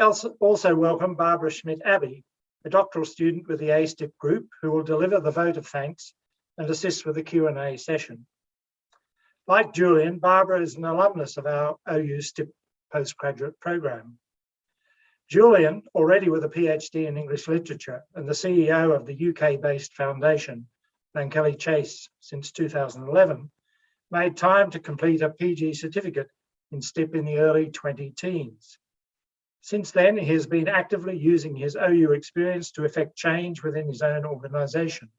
also welcome Barbara Schmidt-Abbey, a doctoral student with the STiP group, who will deliver the vote of thanks and assist with the Q&A session. Like Julian, Barbara is an alumnus of our OU STiP postgraduate program. Julian, already with a PhD in English literature and the CEO of the UK-based foundation, Lankelly Chase, since 2011, made time to complete a PG certificate in STiP in the early 20-teens. Since then, he has been actively using his OU experience to effect change within his own organisation.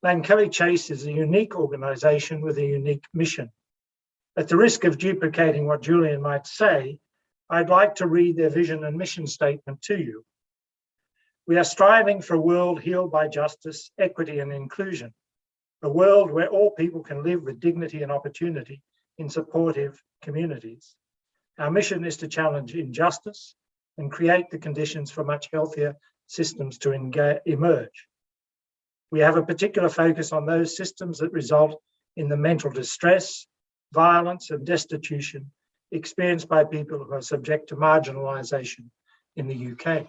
Lankelly Chase is a unique organisation with a unique mission. At the risk of duplicating what Julian might say, I'd like to read their vision and mission statement to you. We are striving for a world healed by justice, equity and inclusion, a world where all people can live with dignity and opportunity in supportive communities. Our mission is to challenge injustice and create the conditions for much healthier systems to emerge. We have a particular focus on those systems that result in the mental distress, violence and destitution experienced by people who are subject to marginalisation in the UK.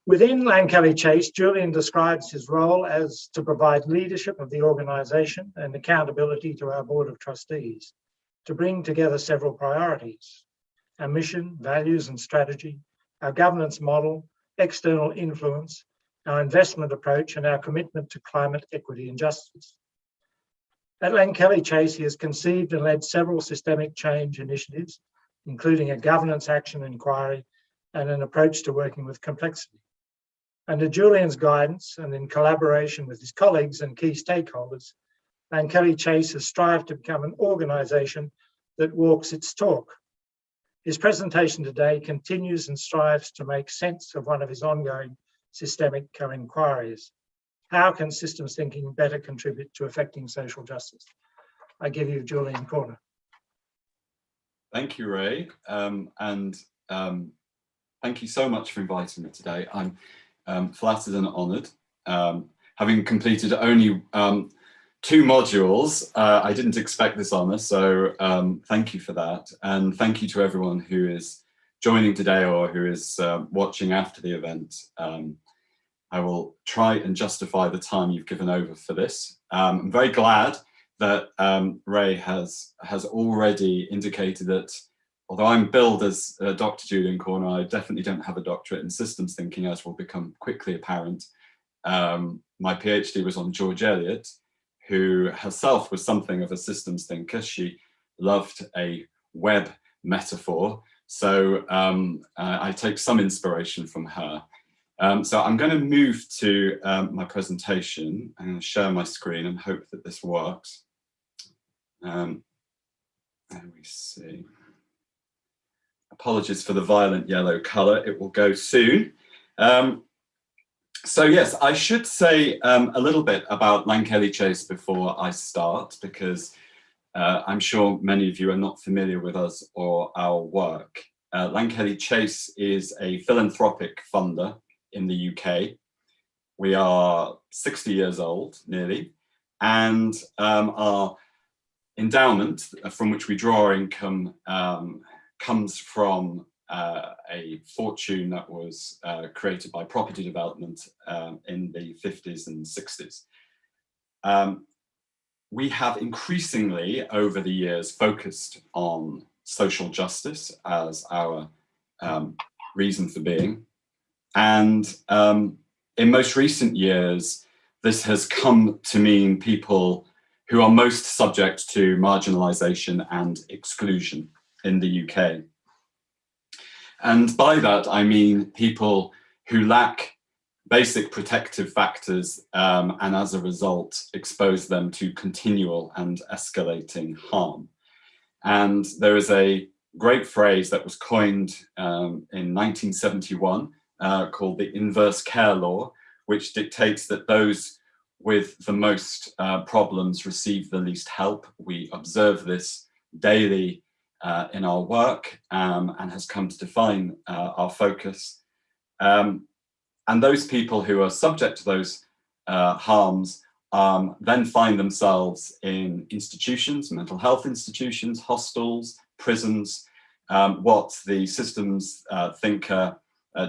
Within Lankelly Chase, Julian describes his role as to provide leadership of the organisation and accountability to our Board of Trustees, to bring together several priorities: our mission, values and strategy, our governance model, external influence, our investment approach and our commitment to climate equity and justice. At Lankelly Chase, he has conceived and led several systemic change initiatives, including a governance action inquiry and an approach to working with complexity. Under Julian's guidance and in collaboration with his colleagues and key stakeholders, Lankelly Chase has strived to become an organisation that walks its talk. His presentation today continues and strives to make sense of one of his ongoing systemic co-inquiries. How can systems thinking better contribute to affecting social justice? I give you Julian Corner. Thank you, Ray. Thank you so much for inviting me today. I'm flattered and honoured. Having completed only 2 modules, I didn't expect this honour, so thank you for that. And thank you to everyone who is joining today or who is watching after the event. I will try and justify the time you've given over for this. I'm very glad that Ray has already indicated that although I'm billed as Dr. Julian Corner, I definitely don't have a doctorate in systems thinking, as will become quickly apparent. My PhD was on George Eliot, who herself was something of a systems thinker. She loved a web metaphor, so I take some inspiration from her. So I'm going to move to my presentation. I'm going to share my screen and hope that this works. There we see. Apologies for the violent yellow colour, it will go soon. So yes, I should say a little bit about Lankelly Chase before I start, because I'm sure many of you are not familiar with us or our work. Lankelly Chase is a philanthropic funder in the UK. We are 60 years old, nearly, and our endowment from which we draw our income comes from a fortune that was created by property development in the 50s and 60s. We have increasingly over the years focused on social justice as our reason for being. And in most recent years, this has come to mean people who are most subject to marginalisation and exclusion in the UK. And by that, I mean people who lack basic protective factors and as a result expose them to continual and escalating harm. And there is a great phrase that was coined in 1971 called the inverse care law, which dictates that those with the most problems receive the least help. We observe this daily in our work and has come to define our focus. And those people who are subject to those harms then find themselves in institutions, mental health institutions, hostels, prisons, what the systems thinker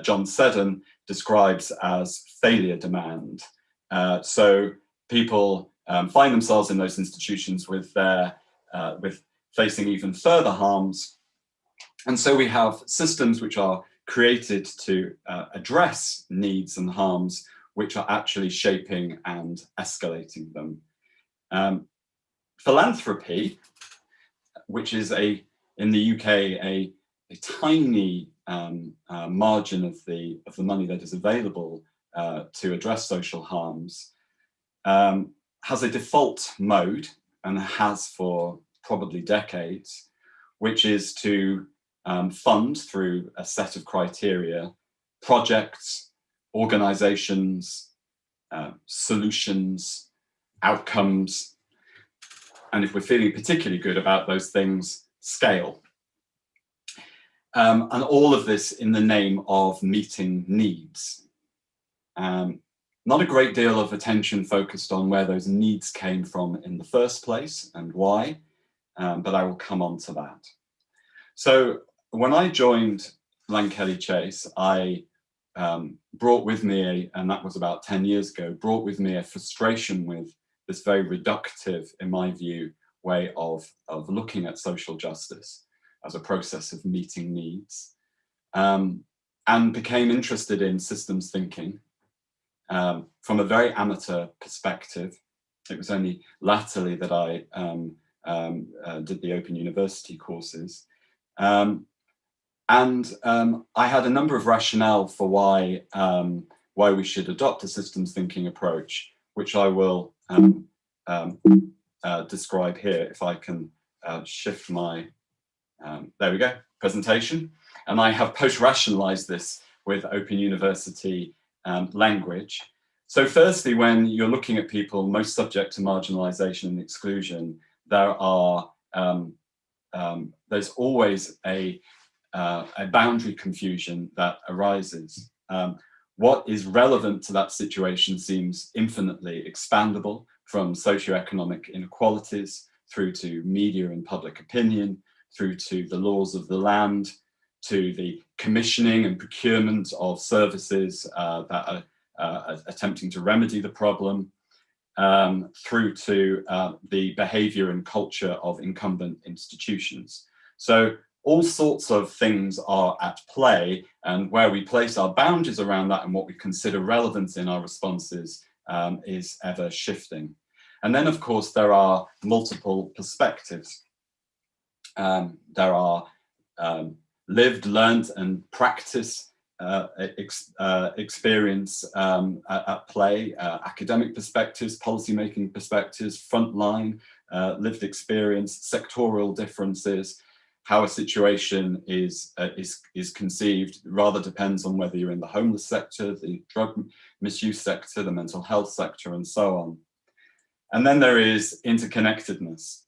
John Seddon describes as failure demand. So people find themselves in those institutions with facing even further harms. And so we have systems which are created to address needs and harms which are actually shaping and escalating them. Philanthropy, which is in the UK a tiny margin of the money that is available to address social harms, has a default mode, and has for probably decades, which is to fund through a set of criteria projects, organizations, solutions, outcomes, and if we're feeling particularly good about those things, scale. And all of this in the name of meeting needs. Not a great deal of attention focused on where those needs came from in the first place and why, but I will come on to that. So when I joined Lankelly Chase, I brought with me, and that was about 10 years ago, brought with me a frustration with this very reductive, in my view, way of looking at social justice as a process of meeting needs, and became interested in systems thinking from a very amateur perspective. It was only latterly that I did the Open University courses. I had a number of rationale for why we should adopt a systems thinking approach, which I will describe here. If I can shift my, there we go, presentation. And I have post-rationalized this with Open University language. So firstly, when you're looking at people most subject to marginalization and exclusion, there's always a boundary confusion that arises. What is relevant to that situation seems infinitely expandable, from socioeconomic inequalities through to media and public opinion, through to the laws of the land, to the commissioning and procurement of services that are attempting to remedy the problem, through to the behavior and culture of incumbent institutions. So all sorts of things are at play, and where we place our boundaries around that and what we consider relevant in our responses is ever shifting. And then, of course, there are multiple perspectives. There are lived, learned, and practice experience at play, academic perspectives, policymaking perspectives, frontline, lived experience, sectoral differences. How a situation is conceived rather depends on whether you're in the homeless sector, the drug misuse sector, the mental health sector, and so on. And then there is interconnectedness,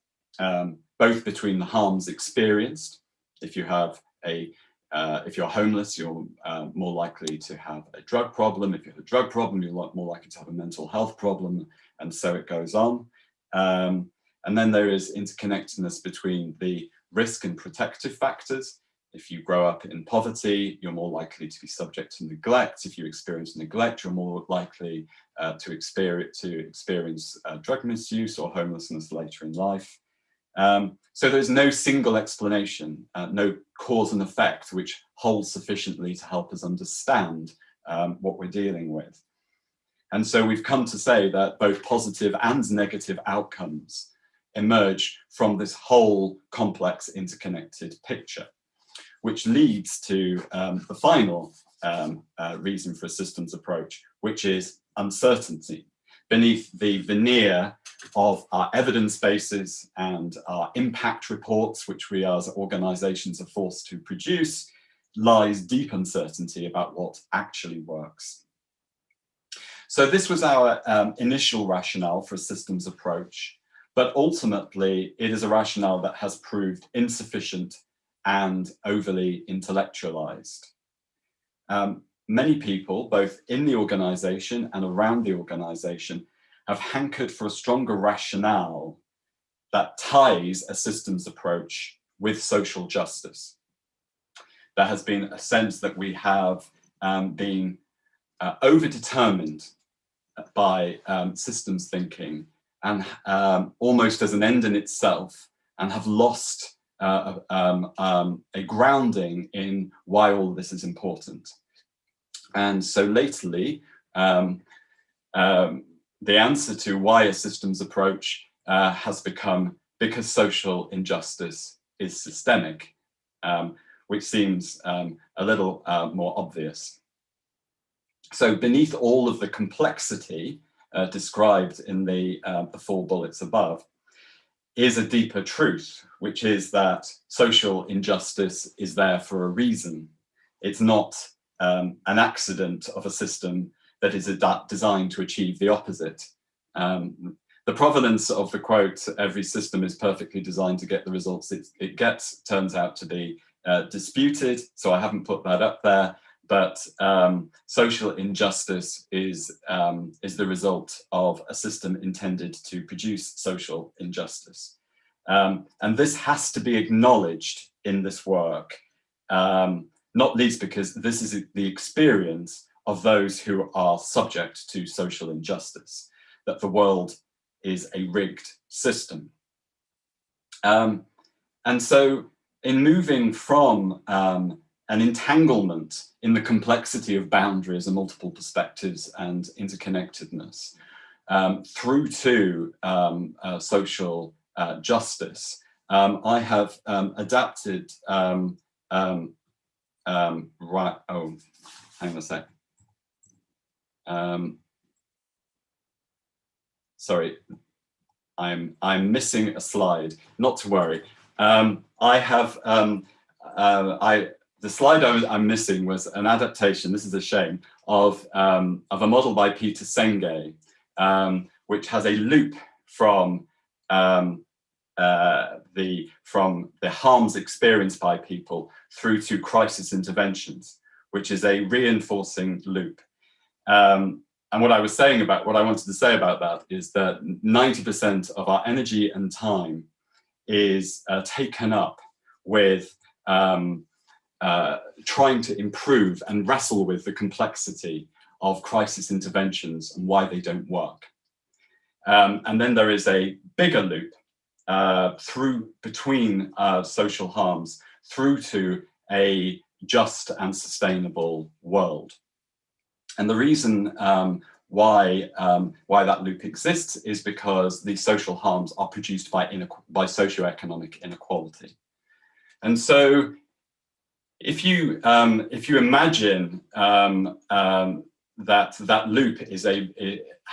both between the harms experienced. If you have if you're homeless, you're more likely to have a drug problem. If you have a drug problem, you're more likely to have a mental health problem, and so it goes on. And then there is interconnectedness between the risk and protective factors. If you grow up in poverty, you're more likely to be subject to neglect. If you experience neglect, you're more likely to experience drug misuse or homelessness later in life. So there's no single explanation, no cause and effect, which holds sufficiently to help us understand what we're dealing with. And so we've come to say that both positive and negative outcomes emerge from this whole complex interconnected picture, which leads to the final reason for a systems approach, which is uncertainty. Beneath the veneer of our evidence bases and our impact reports, which we as organizations are forced to produce, lies deep uncertainty about what actually works. So this was our initial rationale for a systems approach, but ultimately it is a rationale that has proved insufficient and overly intellectualized. Many people, both in the organization and around the organization, have hankered for a stronger rationale that ties a systems approach with social justice. there has been a sense that we have been over-determined by systems thinking and almost as an end in itself, and have lost a grounding in why all this is important. And so lately, the answer to why a systems approach has become because social injustice is systemic, which seems a little more obvious. So beneath all of the complexity described in the 4 bullets above is a deeper truth, which is that social injustice is there for a reason. It's not an accident of a system that is designed to achieve the opposite. The provenance of the quote, "every system is perfectly designed to get the results it gets," turns out to be disputed, so I haven't put that up there, but social injustice is the result of a system intended to produce social injustice. And this has to be acknowledged in this work, not least because this is the experience of those who are subject to social injustice, that the world is a rigged system. And so in moving from an entanglement in the complexity of boundaries and multiple perspectives and interconnectedness through to social justice, I have adapted, right, oh, hang on a sec. Sorry, I'm missing a slide. Not to worry. I have the slide I'm missing was an adaptation. This is a shame of a model by Peter Senge, which has a loop from the harms experienced by people through to crisis interventions, which is a reinforcing loop. And what I wanted to say about that is that 90% of our energy and time is taken up with trying to improve and wrestle with the complexity of crisis interventions and why they don't work. And then there is a bigger loop between social harms through to a just and sustainable world. And the reason why that loop exists is because the social harms are produced by socioeconomic inequality. And so if you imagine that loop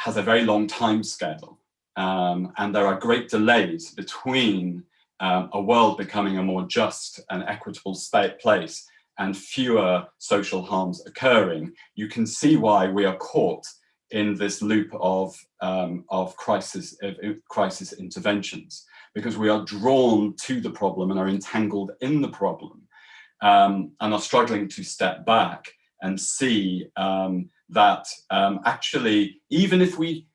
has a very long time scale, and there are great delays between a world becoming a more just and equitable place and fewer social harms occurring, you can see why we are caught in this loop of crisis interventions, because we are drawn to the problem and are entangled in the problem, and are struggling to step back and see that actually, even if we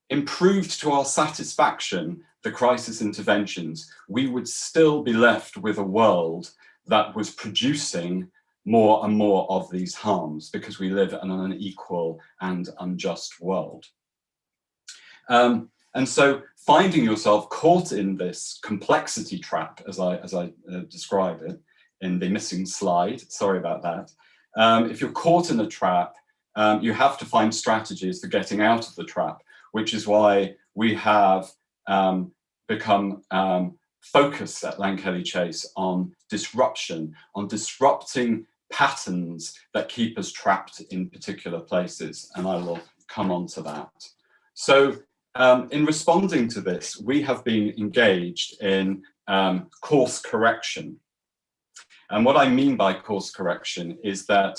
improved to our satisfaction the crisis interventions, we would still be left with a world that was producing more and more of these harms, because we live in an unequal and unjust world. And so finding yourself caught in this complexity trap, as I describe it in the missing slide, sorry about that. If you're caught in a trap, you have to find strategies for getting out of the trap, which is why we have become focused at Lankelly Chase on disruption, on disrupting patterns that keep us trapped in particular places. And I will come on to that. So in responding to this, we have been engaged in course correction. And what I mean by course correction is that,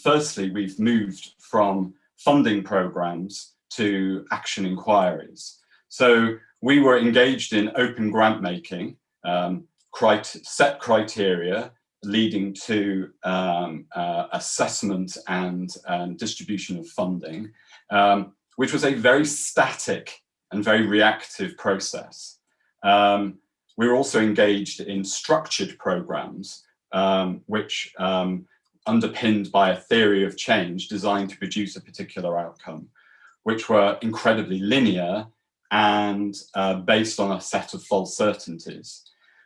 firstly, we've moved from funding programs to action inquiries. So we were engaged in open grant making, set criteria leading to assessment and distribution of funding, which was a very static and very reactive process. We were also engaged in structured programs, which underpinned by a theory of change designed to produce a particular outcome, which were incredibly linear and based on a set of false certainties.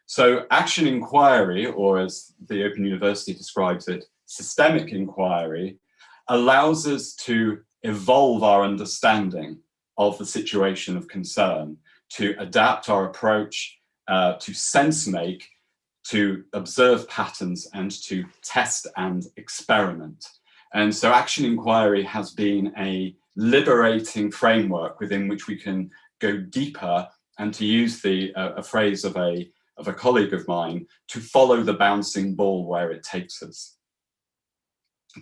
So action inquiry, or as the Open University describes it, systemic inquiry, allows us to evolve our understanding of the situation of concern, to adapt our approach, to sense make, to observe patterns, and to test and experiment. And so action inquiry has been a liberating framework within which we can go deeper, and to use a phrase of a colleague of mine, to follow the bouncing ball where it takes us.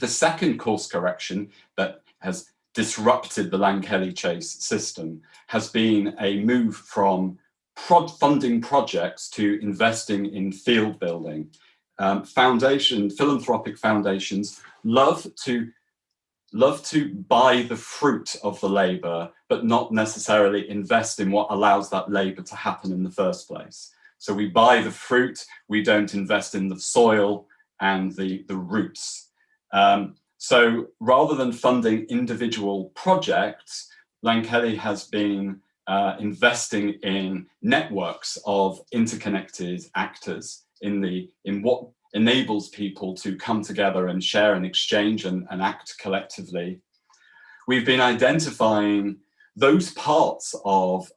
The second course correction that has disrupted the Lankelly-Chase system has been a move from funding projects to investing in field building. Philanthropic foundations love to buy the fruit of the labor, but not necessarily invest in what allows that labor to happen in the first place. So we buy the fruit, we don't invest in the soil and the roots. So rather than funding individual projects, Lankelly has been investing in networks of interconnected actors in what enables people to come together and share and exchange and act collectively. We've been identifying those parts of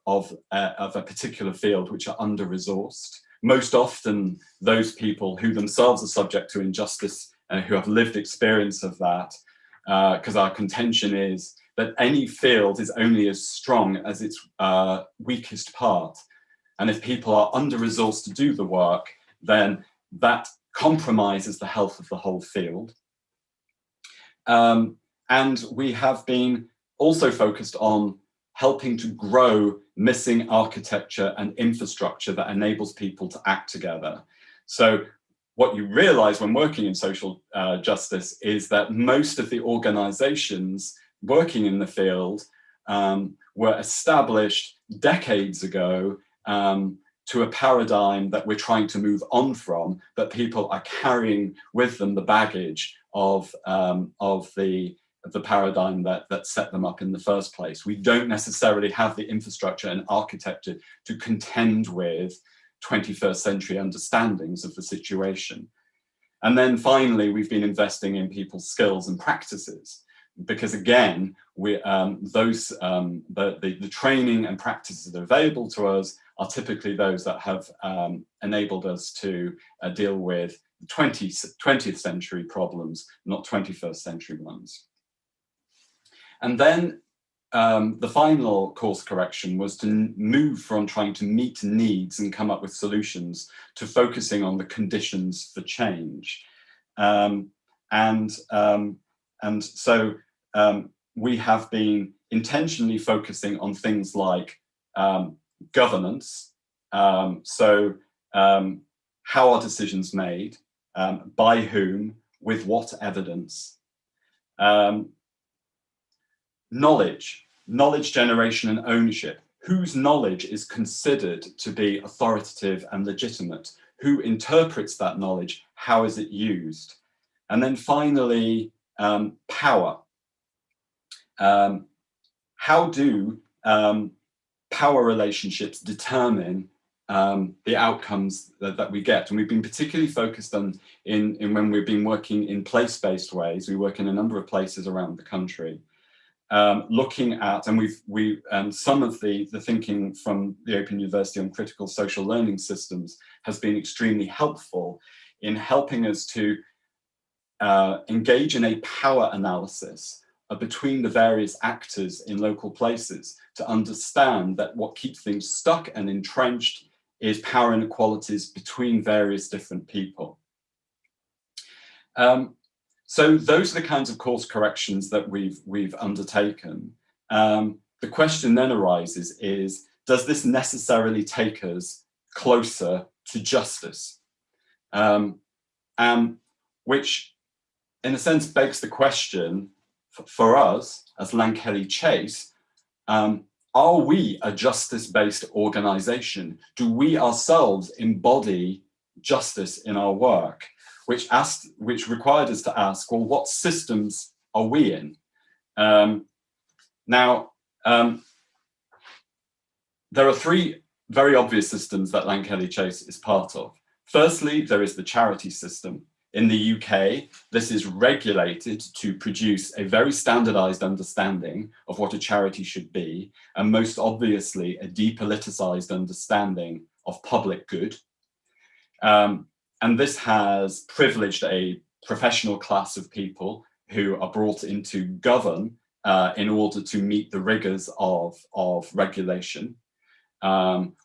a particular field which are under-resourced, most often those people who themselves are subject to injustice and who have lived experience of that, because our contention is that any field is only as strong as its weakest part. And if people are under-resourced to do the work, then that compromises the health of the whole field. And we have been also focused on helping to grow missing architecture and infrastructure that enables people to act together. So what you realize when working in social justice is that most of the organizations working in the field were established decades ago to a paradigm that we're trying to move on from, that people are carrying with them the baggage of the paradigm that set them up in the first place. We don't necessarily have the infrastructure and architecture to contend with 21st century understandings of the situation. And then finally, we've been investing in people's skills and practices, because again, the training and practices that are available to us are typically those that have enabled us to deal with 20th century problems, not 21st century ones. And then the final course correction was to move from trying to meet needs and come up with solutions to focusing on the conditions for change. And so we have been intentionally focusing on things like governance. So how are decisions made, by whom, with what evidence? Knowledge generation and ownership. Whose knowledge is considered to be authoritative and legitimate? Who interprets that knowledge? How is it used? And then finally, power. How do power relationships determine the outcomes that we get? And we've been particularly focused on in when we've been working in place-based ways. We work in a number of places around the country. Looking at, and we some of the thinking from the Open University on critical social learning systems has been extremely helpful in helping us to engage in a power analysis between the various actors in local places to understand that what keeps things stuck and entrenched is power inequalities between various different people. So those are the kinds of course corrections that we've undertaken. The question then arises is, does this necessarily take us closer to justice? Which in a sense begs the question for us as Lankelly-Chase, are we a justice-based organization? Do we ourselves embody justice in our work? which required us to ask, well, what systems are we in? There are three very obvious systems that Lankelly Chase is part of. Firstly, there is the charity system. In the UK, this is regulated to produce a very standardized understanding of what a charity should be, and most obviously a depoliticized understanding of public good. And this has privileged a professional class of people who are brought in to govern in order to meet the rigors of regulation,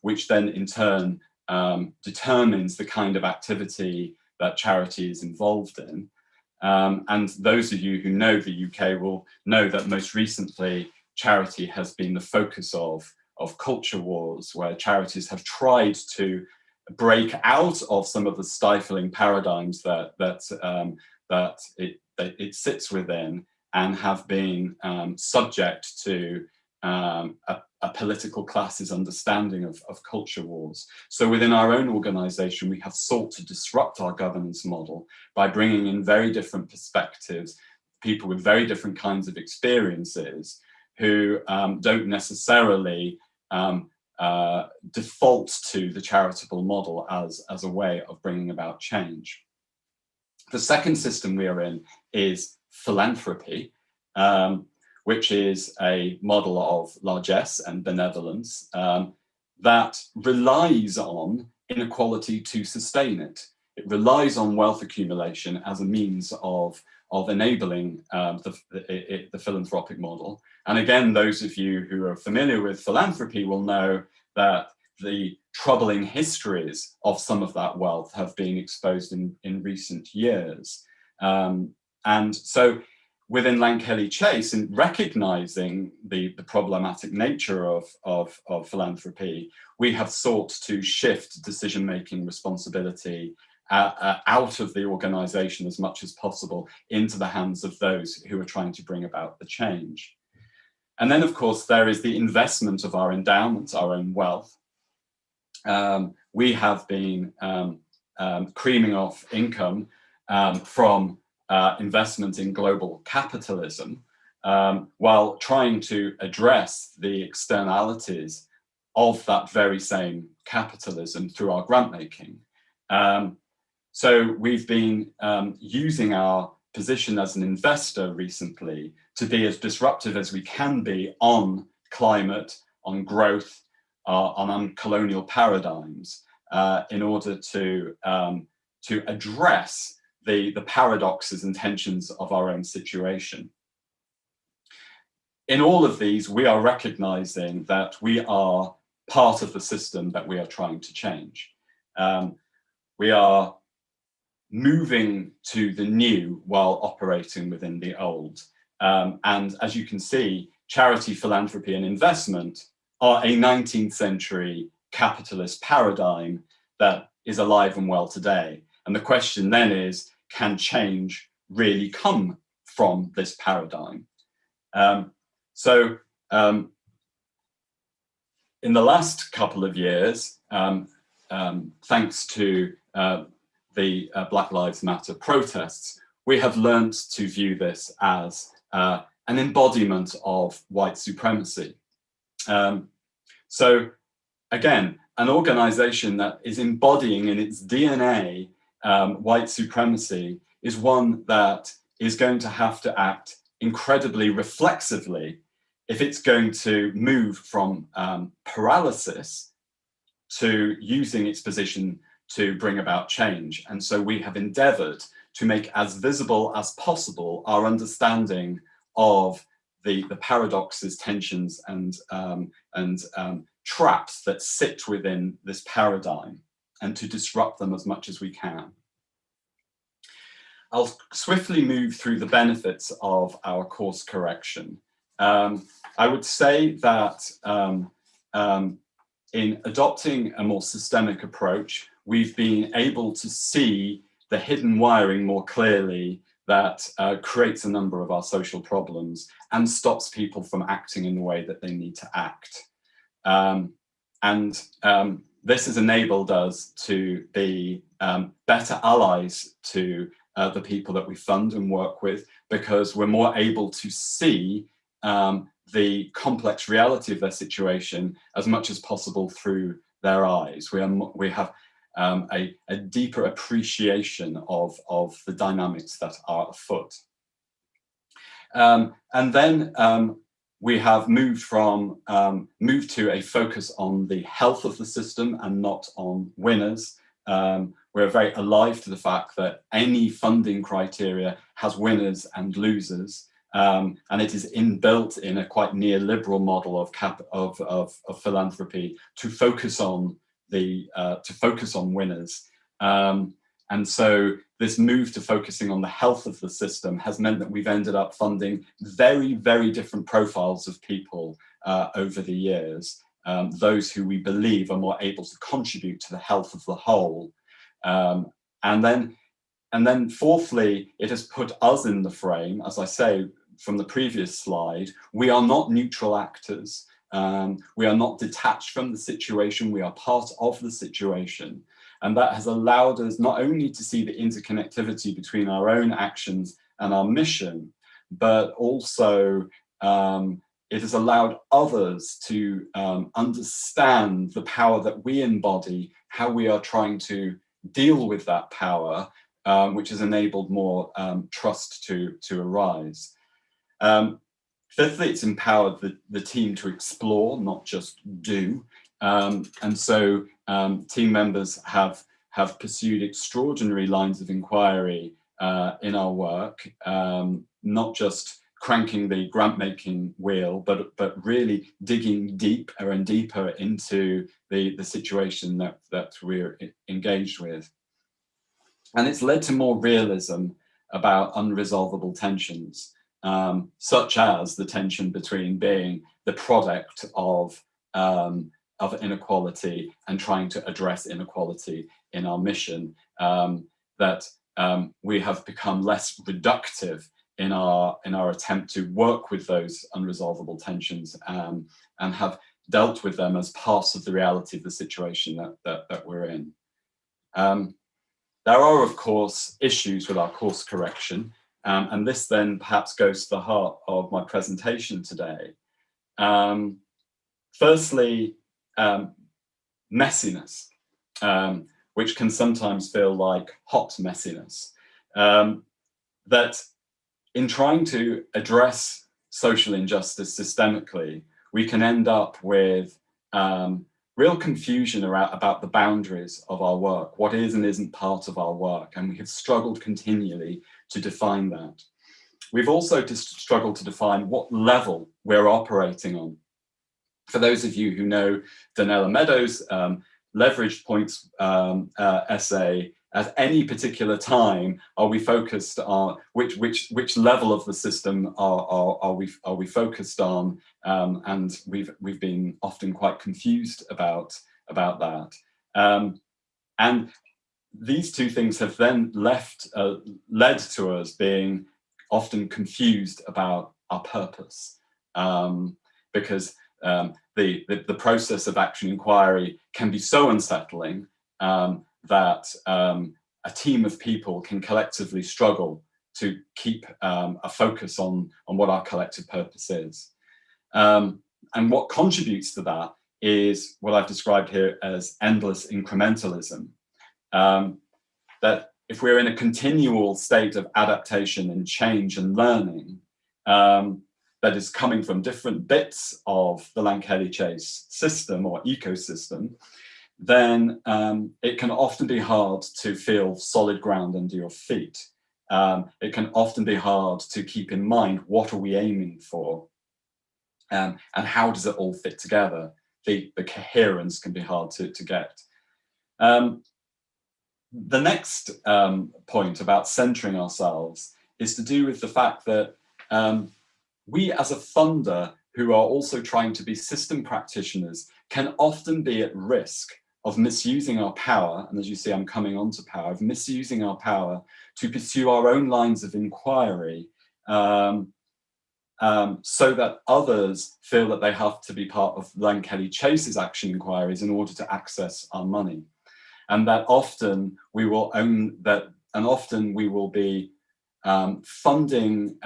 which then in turn determines the kind of activity that charity is involved in. And those of you who know the UK will know that most recently charity has been the focus of culture wars, where charities have tried to break out of some of the stifling paradigms that it sits within, and have been subject to a political class's understanding of culture wars. So within our own organisation, we have sought to disrupt our governance model by bringing in very different perspectives, people with very different kinds of experiences who don't necessarily default to the charitable model as a way of bringing about change. The second system we are in is philanthropy, which is a model of largesse and benevolence that relies on inequality to sustain it. It relies on wealth accumulation as a means of enabling the philanthropic model. And again, those of you who are familiar with philanthropy will know that the troubling histories of some of that wealth have been exposed in recent years. And so within Lankelly Chase, in recognizing the problematic nature of philanthropy, we have sought to shift decision-making responsibility out of the organization as much as possible into the hands of those who are trying to bring about the change. And then, of course, there is the investment of our endowments, our own wealth. We have been creaming off income from investment in global capitalism, while trying to address the externalities of that very same capitalism through our grant making. So we've been using our position as an investor recently to be as disruptive as we can be on climate, on growth, on colonial paradigms, in order to address the paradoxes and tensions of our own situation. In all of these, we are recognizing that we are part of the system that we are trying to change. We are moving to the new while operating within the old. And as you can see, charity, philanthropy, and investment are a 19th century capitalist paradigm that is alive and well today. And the question then is, can change really come from this paradigm? In the last couple of years, thanks to the Black Lives Matter protests, we have learned to view this as an embodiment of white supremacy. So again, an organization that is embodying in its DNA white supremacy is one that is going to have to act incredibly reflexively if it's going to move from paralysis to using its position to bring about change. And so we have endeavored to make as visible as possible our understanding of the paradoxes, tensions, and traps that sit within this paradigm, and to disrupt them as much as we can. I'll swiftly move through the benefits of our course correction. I would say that in adopting a more systemic approach, we've been able to see the hidden wiring more clearly that creates a number of our social problems and stops people from acting in the way that they need to act. this has enabled us to be better allies to the people that we fund and work with, because we're more able to see the complex reality of their situation as much as possible through their eyes. We have a deeper appreciation of the dynamics that are afoot. And then we have moved to a focus on the health of the system and not on winners. We're very alive to the fact that any funding criteria has winners and losers, and it is inbuilt in a quite neoliberal model of philanthropy to focus on winners. And so this move to focusing on the health of the system has meant that we've ended up funding very, very different profiles of people over the years, those who we believe are more able to contribute to the health of the whole. And then fourthly, it has put us in the frame. As I say from the previous slide, we are not neutral actors. We are not detached from the situation, we are part of the situation. And that has allowed us not only to see the interconnectivity between our own actions and our mission, but also it has allowed others to understand the power that we embody, how we are trying to deal with that power, which has enabled more trust to arise. Fifthly, it's empowered the team to explore, not just do. And so team members have pursued extraordinary lines of inquiry in our work, not just cranking the grant-making wheel, but really digging deeper and deeper into the situation that we're engaged with. And it's led to more realism about unresolvable tensions, such as the tension between being the product of inequality and trying to address inequality in our mission, that we have become less reductive in our attempt to work with those unresolvable tensions, and have dealt with them as part of the reality of the situation that we're in. There are, of course, issues with our course correction, and this then perhaps goes to the heart of my presentation today. Firstly, messiness, which can sometimes feel like hot messiness. That in trying to address social injustice systemically, we can end up with real confusion about the boundaries of our work, what is and isn't part of our work, and we have struggled continually to define that. We've also struggled to define what level we're operating on. For those of you who know Donella Meadows' leveraged points essay, at any particular time, are we focused on which level of the system are we focused on? And we've been often quite confused about that. And these two things have then led to us being often confused about our purpose, because the process of action inquiry can be so unsettling that a team of people can collectively struggle to keep a focus on what our collective purpose is. And what contributes to that is what I've described here as endless incrementalism. That if we're in a continual state of adaptation and change and learning, that is coming from different bits of the Lankelly Chase system or ecosystem, then it can often be hard to feel solid ground under your feet. It can often be hard to keep in mind what are we aiming for, and how does it all fit together. The coherence can be hard to get. The next point about centering ourselves is to do with the fact that we as a funder who are also trying to be system practitioners can often be at risk of misusing our power, and as you see I'm coming on to power, of misusing our power to pursue our own lines of inquiry, so that others feel that they have to be part of Langkelly Chase's action inquiries in order to access our money. And that often we will own that, and often we will be funding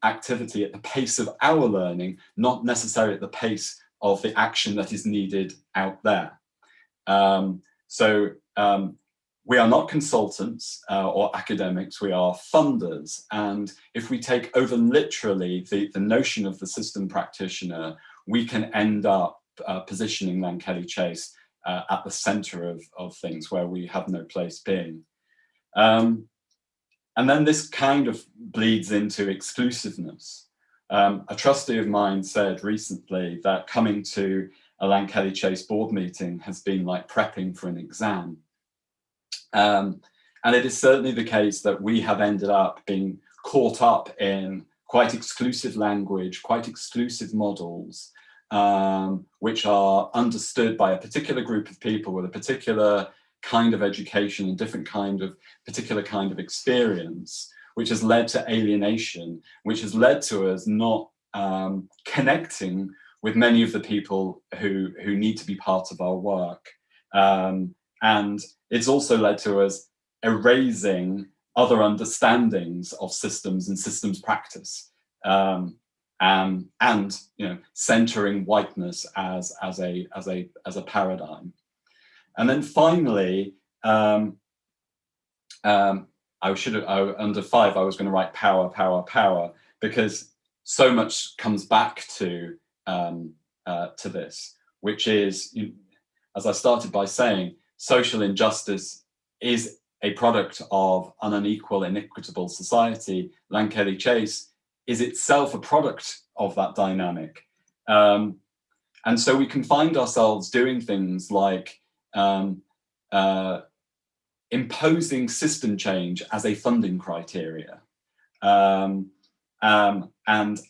activity at the pace of our learning, not necessarily at the pace of the action that is needed out there. We are not consultants or academics, we are funders. And if we take over literally the notion of the system practitioner, we can end up positioning Langkelly Chase at the center of things where we have no place being. And then this kind of bleeds into exclusiveness. A trustee of mine said recently that coming to a Langkelly Chase board meeting has been like prepping for an exam. And it is certainly the case that we have ended up being caught up in quite exclusive language, quite exclusive models, which are understood by a particular group of people with a particular kind of education and particular kind of experience, which has led to alienation, which has led to us not connecting with many of the people who need to be part of our work. And it's also led to us erasing other understandings of systems and systems practice, and centering whiteness as a paradigm. And then finally, under 5, I was going to write power, power, power, because so much comes back to this, which is, as I started by saying, social injustice is a product of an unequal, inequitable society. Langkelly Chase is itself a product of that dynamic. And so we can find ourselves doing things like imposing system change as a funding criteria, and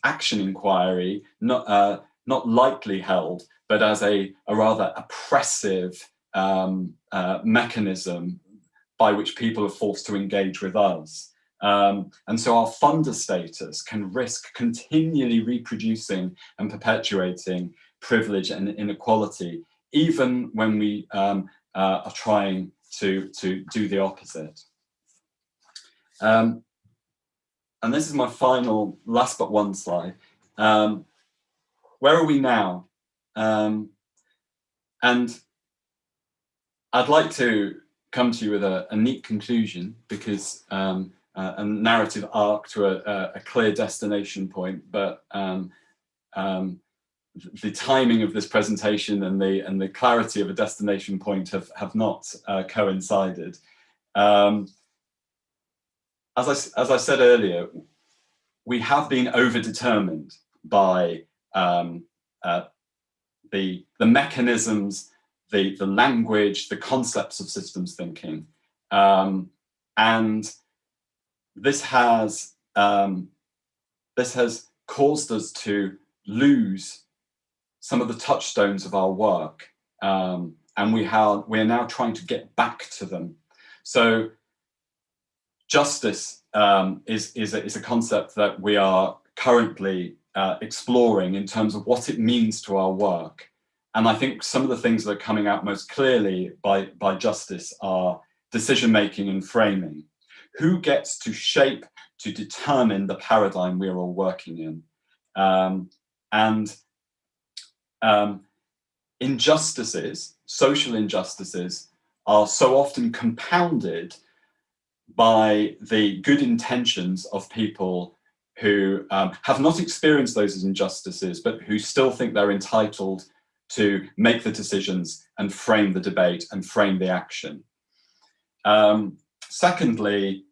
action inquiry, not lightly held, but as a rather oppressive mechanism by which people are forced to engage with us. And so our funder status can risk continually reproducing and perpetuating privilege and inequality, even when we are trying to do the opposite. And this is my final, last but one slide. Where are we now? And I'd like to come to you with a neat conclusion, because a narrative arc to a clear destination point, but the timing of this presentation and the clarity of a destination point have not coincided. As I said earlier, we have been overdetermined by the mechanisms, the language, the concepts of systems thinking, and this has caused us to lose some of the touchstones of our work, and we are now trying to get back to them. So justice is a concept that we are currently exploring in terms of what it means to our work. And I think some of the things that are coming out most clearly by justice are decision-making and framing. Who gets to shape, to determine the paradigm we're all working in? Injustices, social injustices, are so often compounded by the good intentions of people who have not experienced those as injustices, but who still think they're entitled to make the decisions and frame the debate and frame the action. Secondly,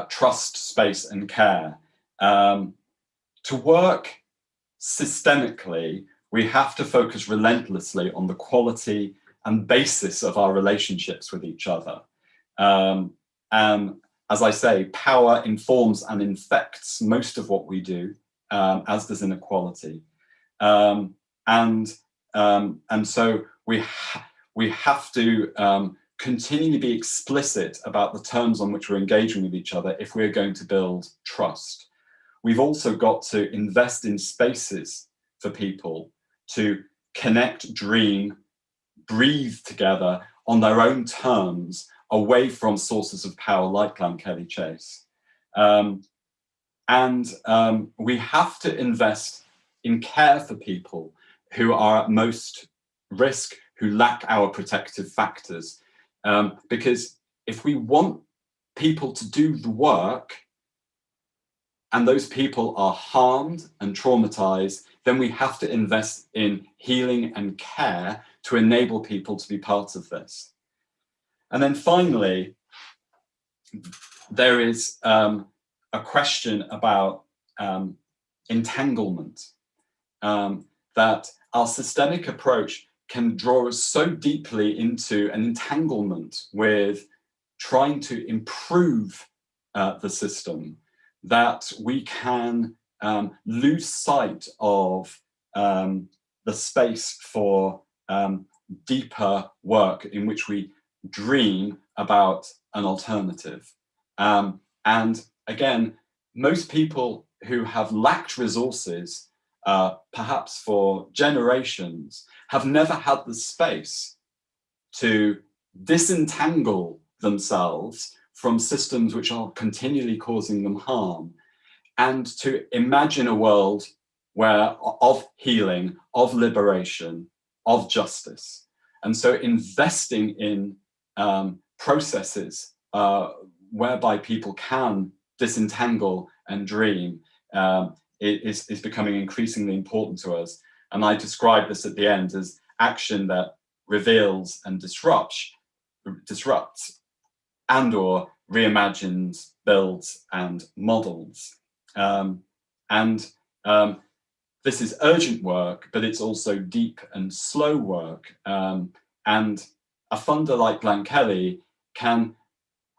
trust, space, and care. To work systemically, we have to focus relentlessly on the quality and basis of our relationships with each other. And as I say, power informs and infects most of what we do, as does inequality. And so we have to continually be explicit about the terms on which we're engaging with each other if we're going to build trust. we've also got to invest in spaces for people to connect, dream, breathe together on their own terms, away from sources of power like Glenkelly Chase. We have to invest in care for people who are at most risk, who lack our protective factors. Because if we want people to do the work and those people are harmed and traumatized, then we have to invest in healing and care to enable people to be part of this. And then finally, there is a question about entanglement, that our systemic approach can draw us so deeply into an entanglement with trying to improve the system that we can lose sight of the space for deeper work in which we dream about an alternative. And again, most people who have lacked resources, perhaps for generations, have never had the space to disentangle themselves from systems which are continually causing them harm, and to imagine a world where of healing, of liberation, of justice. And so investing in processes whereby people can disentangle and dream is becoming increasingly important to us. And I describe this at the end as action that reveals and disrupts and or reimagines, builds and models. This is urgent work, but it's also deep and slow work. And a funder like Glenkelly can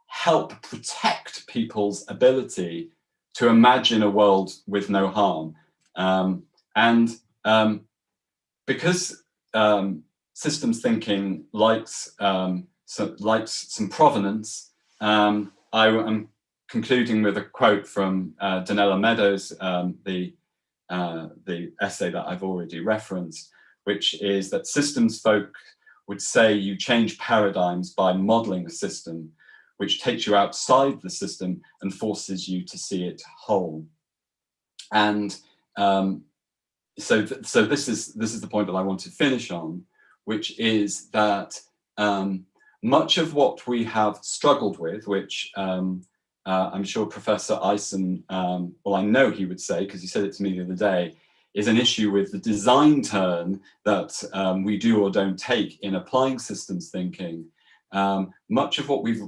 help protect people's ability to imagine a world with no harm. Because systems thinking likes some provenance, I am concluding with a quote from Donella Meadows, the essay that I've already referenced, which is that systems folk would say you change paradigms by modeling a system, which takes you outside the system and forces you to see it whole. And so this is the point that I want to finish on, which is that much of what we have struggled with, which I'm sure Professor Eisen, well, I know he would say, because he said it to me the other day, is an issue with the design turn that we do or don't take in applying systems thinking. Much of what we've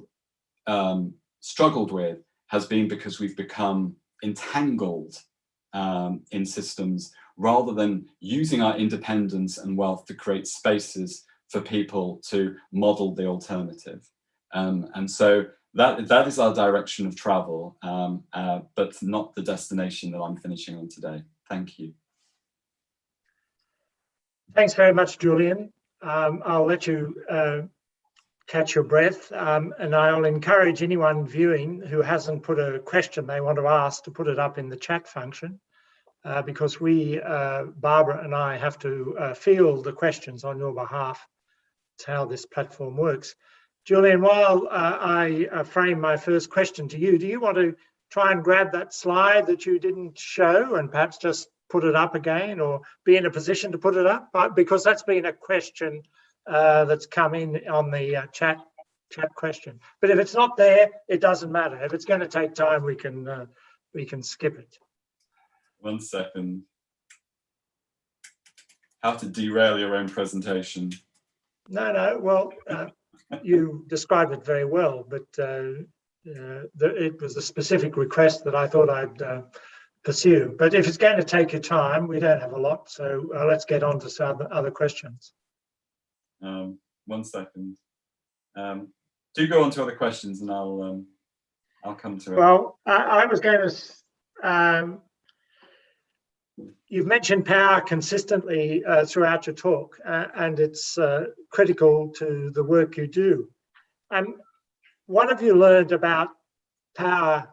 struggled with has been because we've become entangled in systems rather than using our independence and wealth to create spaces for people to model the alternative. And so that is our direction of travel, but not the destination that I'm finishing on today. Thank you. Thanks very much, Julian. I'll let you catch your breath, and I'll encourage anyone viewing who hasn't put a question they want to ask to put it up in the chat function, because we, Barbara and I, have to field the questions on your behalf. It's how this platform works. Julian, while I frame my first question to you, do you want to try and grab that slide that you didn't show and perhaps just put it up again, or be in a position to put it up? Because that's been a question that's come in on the chat question. But if it's not there, it doesn't matter. If it's going to take time, we can skip it. 1 second. How to derail your own presentation. No. Well, you described it very well, but it was a specific request that I thought I'd pursue. But if it's going to take your time, we don't have a lot, so let's get on to some other questions. 1 second. Do go on to other questions, and I'll come to it. Well, I was going to. You've mentioned power consistently throughout your talk, and it's critical to the work you do. What have you learned about power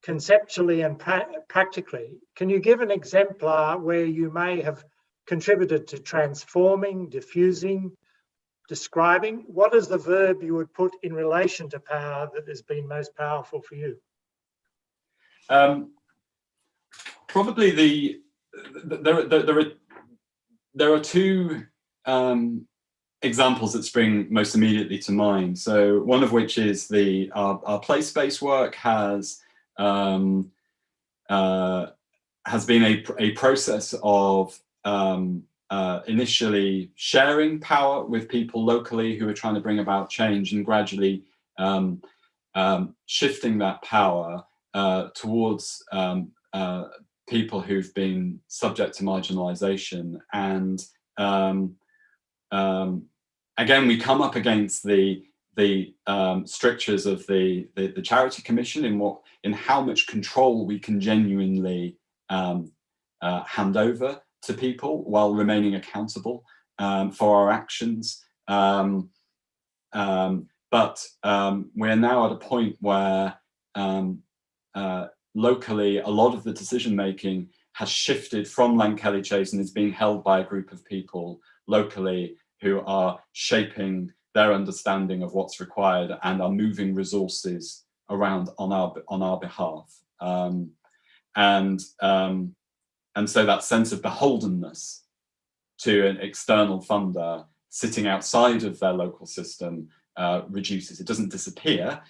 conceptually and practically, can you give an exemplar where you may have contributed to transforming, diffusing, describing? What is the verb you would put in relation to power that has been most powerful for you? Probably there are two examples that spring most immediately to mind. So one of which is our place-based work has been a process of initially sharing power with people locally who are trying to bring about change, and gradually shifting that power towards people who've been subject to marginalization. And again, we come up against the strictures of the Charity Commission in how much control we can genuinely hand over to people while remaining accountable for our actions. But we're now at a point where locally, a lot of the decision making has shifted from Lankelly Chase and is being held by a group of people locally who are shaping their understanding of what's required and are moving resources around on our behalf. And so that sense of beholdenness to an external funder sitting outside of their local system reduces. It doesn't disappear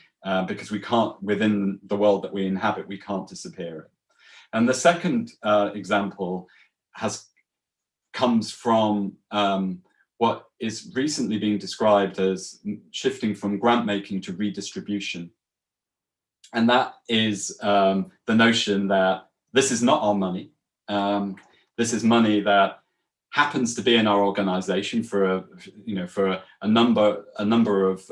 because we can't, within the world that we inhabit, we can't disappear it. And the second example comes from what is recently being described as shifting from grant making to redistribution. And that is the notion that this is not our money. This is money that happens to be in our organization for a number of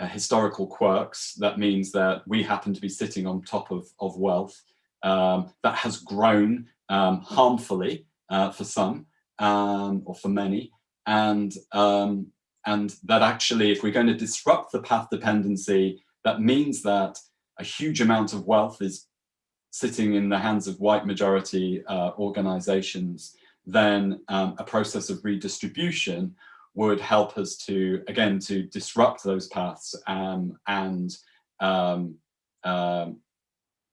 historical quirks. That means that we happen to be sitting on top of wealth that has grown harmfully for some or for many, and that actually, if we're going to disrupt the path dependency, that means that a huge amount of wealth is sitting in the hands of white majority organizations, then a process of redistribution would help us to, again, to disrupt those paths, and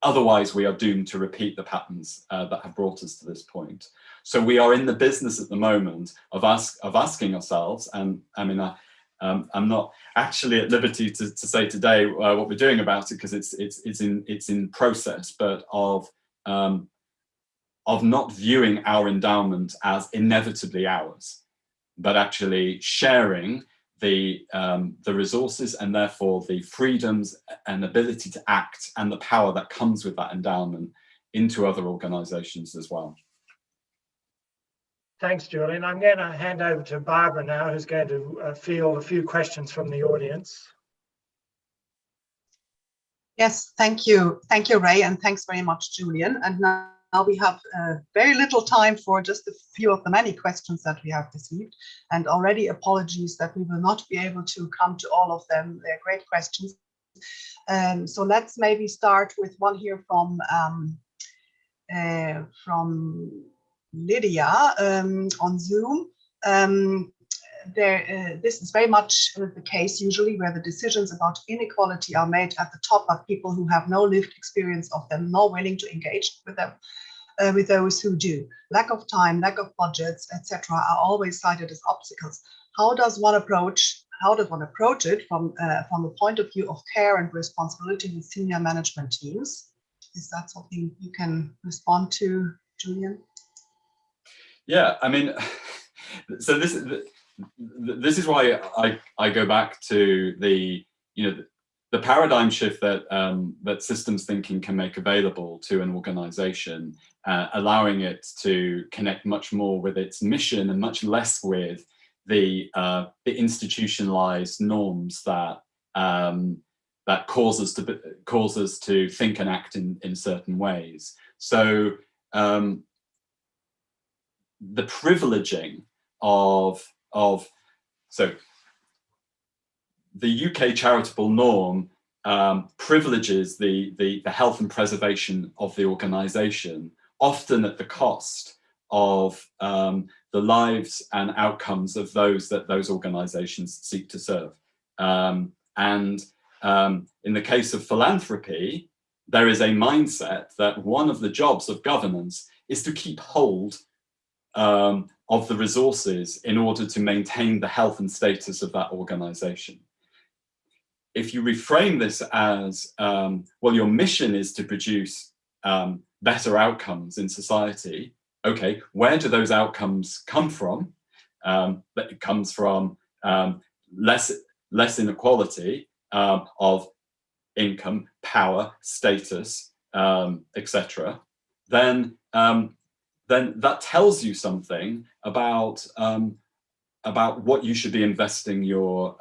otherwise we are doomed to repeat the patterns that have brought us to this point. So we are in the business at the moment of asking ourselves, and I mean, I'm not actually at liberty to say today what we're doing about it because it's in process, but of not viewing our endowment as inevitably ours, but actually sharing the resources and therefore the freedoms and ability to act and the power that comes with that endowment into other organizations as well. Thanks, Julian. I'm going to hand over to Barbara now, who's going to field a few questions from the audience. Yes, thank you. Thank you, Ray, and thanks very much, Julian. And now we have very little time for just a few of the many questions that we have received. And already apologies that we will not be able to come to all of them. They're great questions. So let's maybe start with one here from Lydia on Zoom. This is very much the case usually where the decisions about inequality are made at the top by people who have no lived experience of them, nor willing to engage with them, with those who do. Lack of time, lack of budgets, etc., are always cited as obstacles. How does one approach it from the point of view of care and responsibility with senior management teams? Is that something you can respond to, Julian? Yeah, I mean, so this is why I go back to the paradigm shift that systems thinking can make available to an organization, allowing it to connect much more with its mission and much less with the institutionalized norms that cause us to think and act in certain ways. So the privileging of so the UK charitable norm privileges the health and preservation of the organization, often at the cost of the lives and outcomes of those that those organizations seek to serve. In the case of philanthropy, there is a mindset that one of the jobs of governance is to keep hold of the resources in order to maintain the health and status of that organization. If you reframe this as, well, your mission is to produce better outcomes in society, okay, where do those outcomes come from? It comes from less inequality of income, power, status, etc. Then that tells you something about what you should be investing your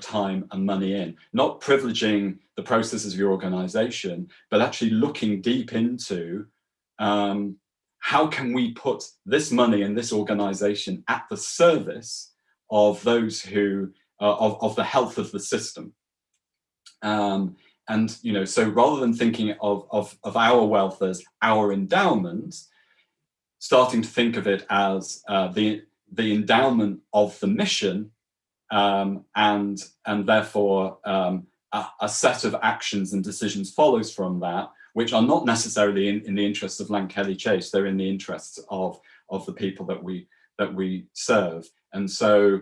time and money in. Not privileging the processes of your organization, but actually looking deep into how can we put this money and this organization at the service of those who of the health of the system. And so rather than thinking of our wealth as our endowment, starting to think of it as the endowment of the mission, and therefore a set of actions and decisions follows from that, which are not necessarily in the interests of Lankelly Chase. They're in the interests of the people that we serve, and so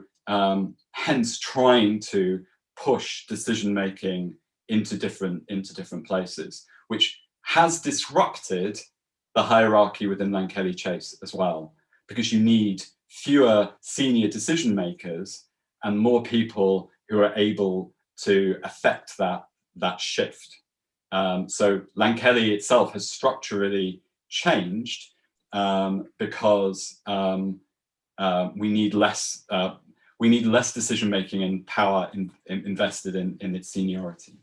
hence trying to push decision making into different places, which has disrupted the hierarchy within Lankelly Chase as well, because you need fewer senior decision makers and more people who are able to affect that shift. So Lankelly itself has structurally changed because we need less decision making and power invested in its seniority.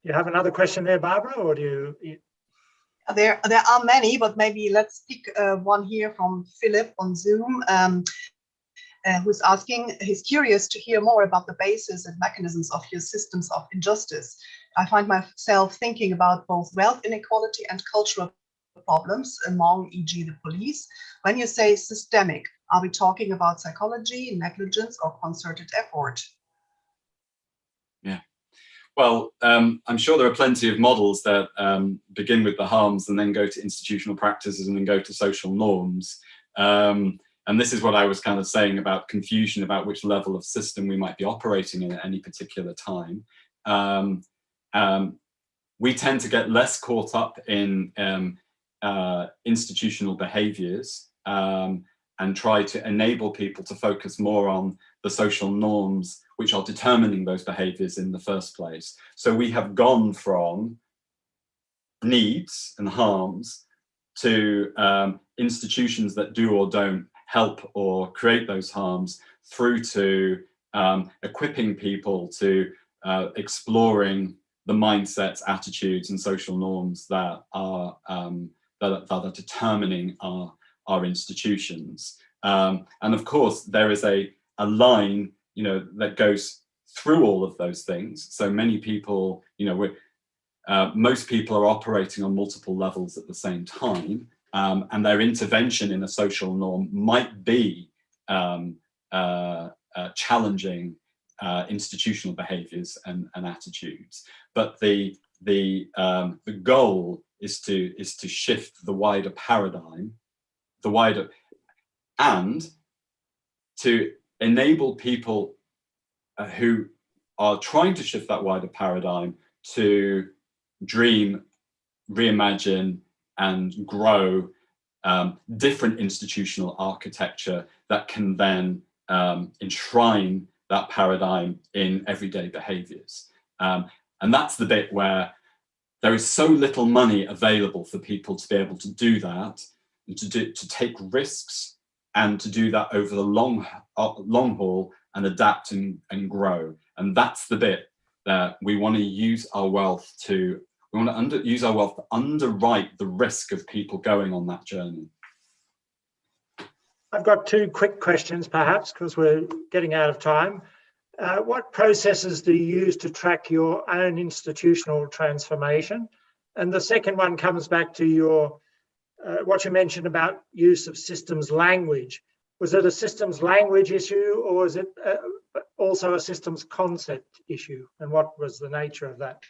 You have another question there, Barbara, or do you? There are many, but maybe let's pick one here from Philip on Zoom, who's asking, he's curious to hear more about the basis and mechanisms of your systems of injustice. I find myself thinking about both wealth inequality and cultural problems among, e.g. the police. When you say systemic, are we talking about psychology, negligence, or concerted effort? Yeah. Well, I'm sure there are plenty of models that begin with the harms and then go to institutional practices and then go to social norms. And this is what I was kind of saying about confusion about which level of system we might be operating in at any particular time. We tend to get less caught up in institutional behaviors and try to enable people to focus more on the social norms which are determining those behaviors in the first place. So we have gone from needs and harms to institutions that do or don't help or create those harms, through to equipping people to exploring the mindsets, attitudes, and social norms that are determining our institutions. And of course, there is a line, that goes through all of those things. So many people, most people are operating on multiple levels at the same time, and their intervention in a social norm might be challenging institutional behaviors and attitudes. But the goal is to shift the wider paradigm, and to enable people who are trying to shift that wider paradigm to dream, reimagine, and grow different institutional architecture that can then enshrine that paradigm in everyday behaviors. And that's the bit where there is so little money available for people to be able to do that, and to take risks, and to do that over the long haul, and adapt and grow. And that's the bit that we want to use our wealth to. We want to use our wealth to underwrite the risk of people going on that journey. I've got two quick questions, perhaps, because we're getting out of time. what processes do you use to track your own institutional transformation? And the second one comes back to your what you mentioned about use of systems language. Was it a systems language issue, or is it also a systems concept issue? And what was the nature of that?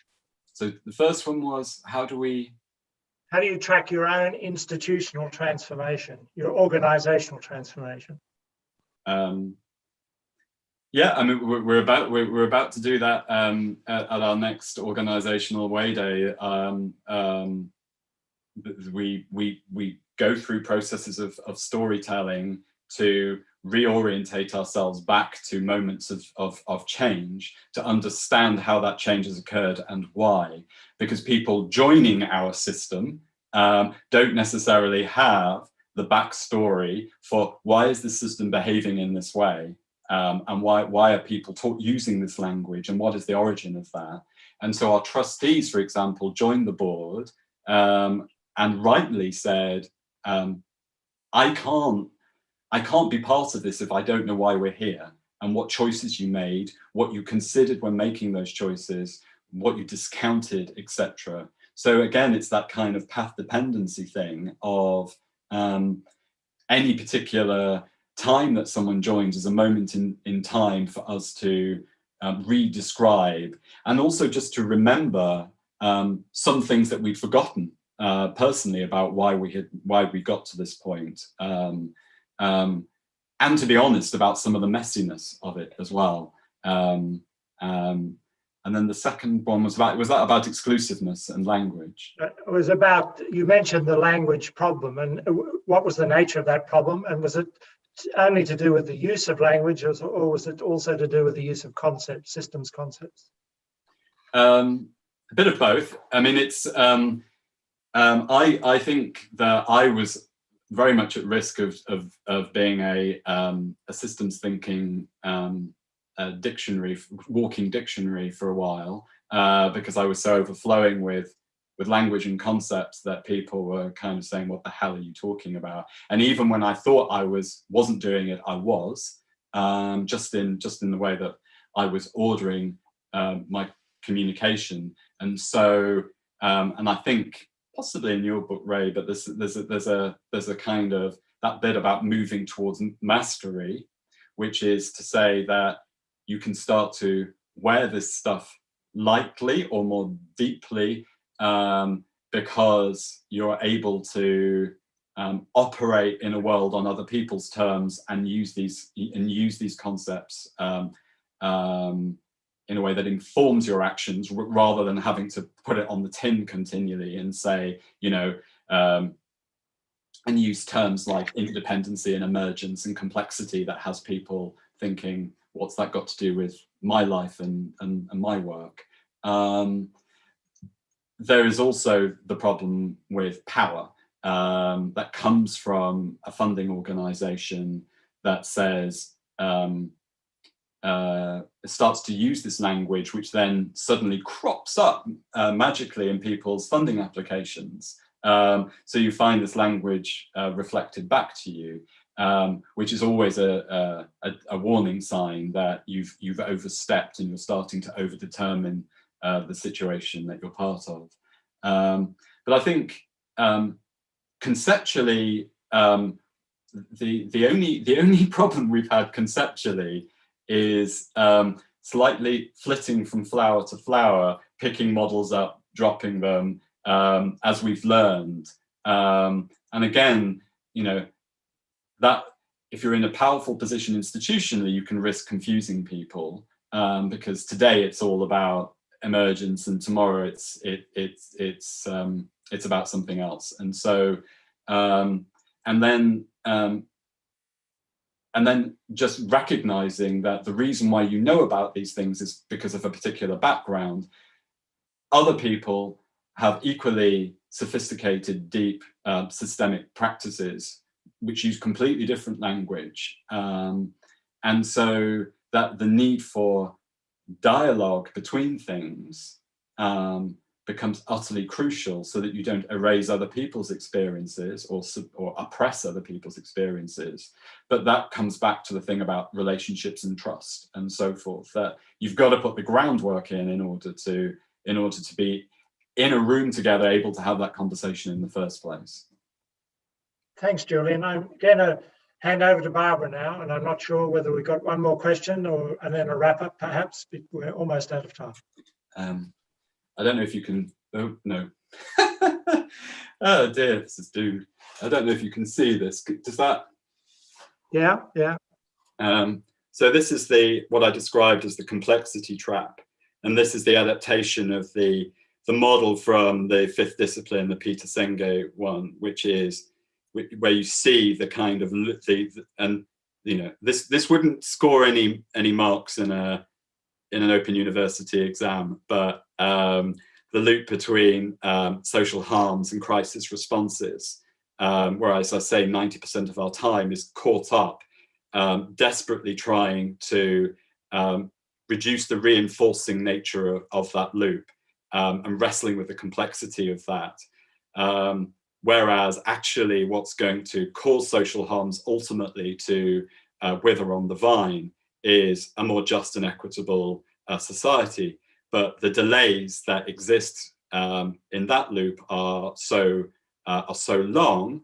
So the first one was, how do you track your own institutional transformation, your organizational transformation? Yeah, I mean, we're about to do that at our next organizational way day. We go through processes of storytelling to reorientate ourselves back to moments of change, to understand how that change has occurred and why. Because people joining our system don't necessarily have the backstory for why is the system behaving in this way, and why are people using this language, and what is the origin of that. And so our trustees, for example, joined the board and rightly said, I can't be part of this if I don't know why we're here and what choices you made, what you considered when making those choices, what you discounted, etc. So again, it's that kind of path dependency thing of any particular time that someone joins is a moment in time for us to re-describe, and also just to remember some things that we'd forgotten personally about why we got to this point. And to be honest about some of the messiness of it as well. And then the second one was that about exclusiveness and language? It was about, you mentioned the language problem, and what was the nature of that problem? And was it only to do with the use of language, or was it also to do with the use of concepts, systems concepts? A bit of both. I mean, it's I think that I was very much at risk of being a systems thinking walking dictionary for a while, because I was so overflowing with language and concepts that people were kind of saying, what the hell are you talking about? And even when I thought I wasn't doing it, I was, just in the way that I was ordering my communication. And so and I think possibly in your book, Ray, but there's a kind of that bit about moving towards mastery, which is to say that you can start to wear this stuff lightly or more deeply, because you're able to operate in a world on other people's terms and use these concepts in a way that informs your actions, rather than having to put it on the tin continually and say, and use terms like interdependency and emergence and complexity that has people thinking, what's that got to do with my life and my work? There is also the problem with power that comes from a funding organization that says, starts to use this language, which then suddenly crops up magically in people's funding applications. So you find this language reflected back to you, which is always a warning sign that you've overstepped and you're starting to overdetermine the situation that you're part of. But I think conceptually, the only problem we've had conceptually is slightly flitting from flower to flower, picking models up, dropping them, as we've learned. And again, that if you're in a powerful position institutionally, you can risk confusing people, because today it's all about emergence and tomorrow it's about something else. And so and then just recognizing that the reason why you know about these things is because of a particular background. Other people have equally sophisticated, deep, systemic practices which use completely different language. And so that the need for dialogue between things becomes utterly crucial so that you don't erase other people's experiences or oppress other people's experiences. But that comes back to the thing about relationships and trust and so forth, that you've got to put the groundwork in order to be in a room together, able to have that conversation in the first place. Thanks, Julian. I'm going to hand over to Barbara now, and I'm not sure whether we've got one more question and then a wrap up, perhaps. We're almost out of time. I don't know if you can, oh, no. Oh dear, this is doomed. I don't know if you can see this. Does that? Yeah. So this is what I described as the complexity trap. And this is the adaptation of the model from the fifth discipline, the Peter Senge one, which is where you see the kind of, and you know, this wouldn't score any marks in an open university exam, but the loop between social harms and crisis responses, whereas I say 90% of our time is caught up desperately trying to reduce the reinforcing nature of that loop and wrestling with the complexity of that. Whereas actually what's going to cause social harms ultimately to wither on the vine is a more just and equitable society. But the delays that exist in that loop are so long,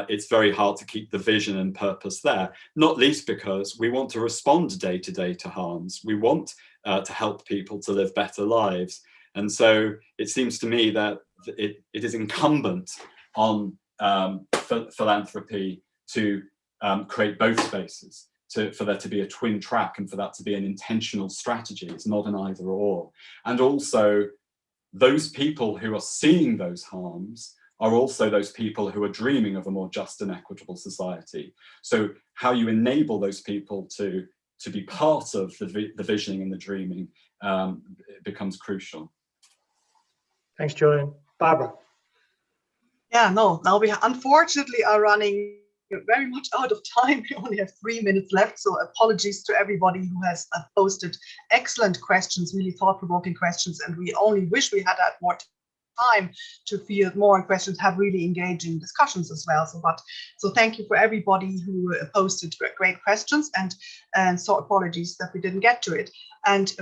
it's very hard to keep the vision and purpose there, not least because we want to respond day to day to harms. We want to help people to live better lives. And so it seems to me that it is incumbent on philanthropy to create both spaces, for there to be a twin track and for that to be an intentional strategy. It's not an either or. And also those people who are seeing those harms are also those people who are dreaming of a more just and equitable society. So how you enable those people to be part of the visioning and the dreaming becomes crucial. Thanks, Julian. Barbara. Yeah, no, now we unfortunately are running very much out of time. We only have 3 minutes left, so apologies to everybody who has posted excellent questions, really thought-provoking questions, and we only wish we had more time to field more questions, have really engaging discussions as well. So thank you for everybody who posted great questions, and so apologies that we didn't get to it. And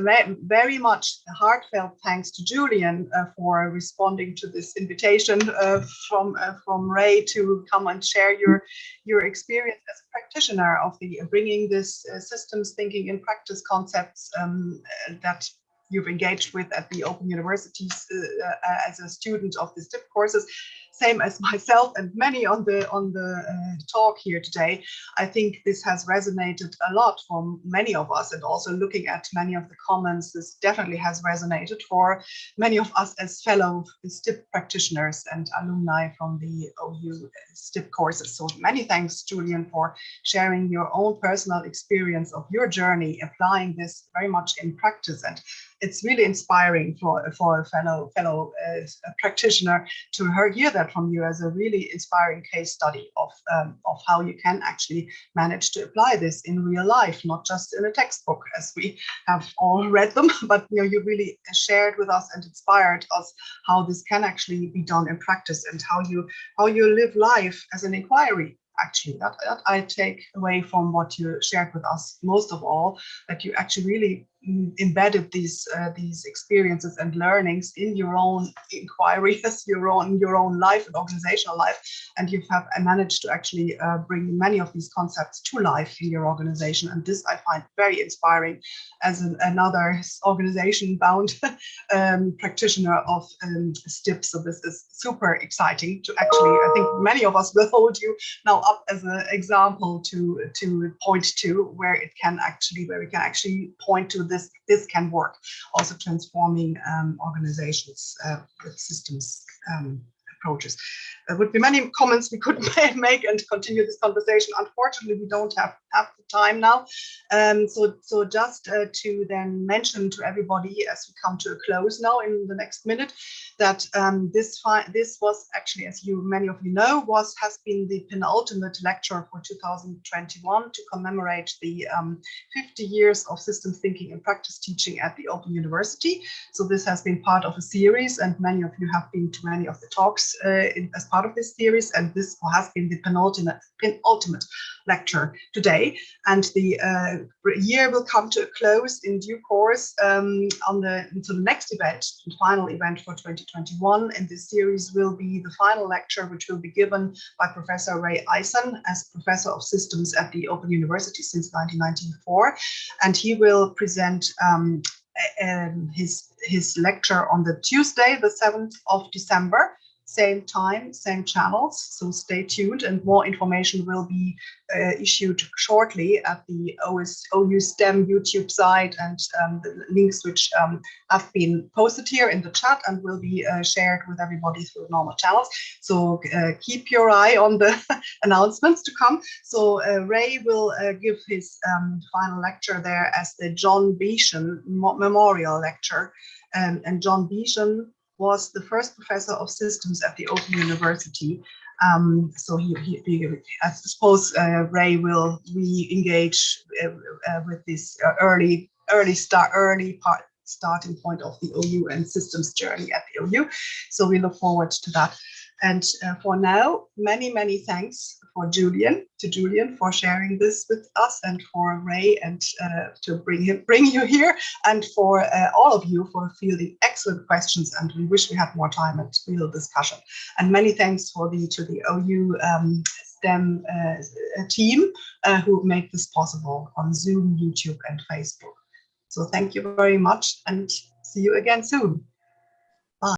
very much heartfelt thanks to Julian for responding to this invitation from Ray to come and share your experience as a practitioner of bringing this systems thinking in practice concepts that you've engaged with at the Open Universities as a student of the STiP courses, same as myself and many on the talk here today. I think this has resonated a lot for many of us, and also looking at many of the comments, this definitely has resonated for many of us as fellow STiP practitioners and alumni from the OU STiP courses. So many thanks, Julian, for sharing your own personal experience of your journey, applying this very much in practice. And it's really inspiring for a fellow practitioner to hear that from you as a really inspiring case study of how you can actually manage to apply this in real life, not just in a textbook as we have all read them, but you really shared with us and inspired us how this can actually be done in practice, and how you live life as an inquiry. Actually, that I take away from what you shared with us most of all, that you actually really embedded these experiences and learnings in your own inquiry, your own life and organizational life, and you have managed to actually bring many of these concepts to life in your organization. And this I find very inspiring as another organization-bound practitioner of STiP. So this is super exciting to actually, I think many of us will hold you now up as an example to point to where we can actually point to this can work, also transforming organizations with systems approaches. There would be many comments we could make and continue this conversation. Unfortunately, we don't have the time now. So just to then mention to everybody as we come to a close now in the next minute, that this was actually, as many of you know, has been the penultimate lecture for 2021 to commemorate the 50 years of systems thinking and practice teaching at the Open University. So this has been part of a series, and many of you have been to many of the talks as part of this series, and this has been the penultimate lecture today. And the year will come to a close in due course until the next event, the final event for 2021. And this series will be the final lecture, which will be given by Professor Ray Eisen as Professor of Systems at the Open University since 1994. And he will present his lecture on the Tuesday, the 7th of December. Same time, same channels, so stay tuned, and more information will be issued shortly at the OU STEM YouTube site, and the links which have been posted here in the chat and will be shared with everybody through normal channels. So keep your eye on the announcements to come. So Ray will give his final lecture there as the John Beeshan Memorial Lecture, and John Beeshan was the first professor of systems at the Open University. So I suppose Ray will re-engage with this starting point of the OU and systems journey at the OU. So we look forward to that. And for now, many thanks to Julian for sharing this with us, and for Ray and to bring you here, and for all of you for fielding excellent questions. And we wish we had more time and real discussion. And many thanks to the OU STEM team who made this possible on Zoom, YouTube, and Facebook. So thank you very much, and see you again soon.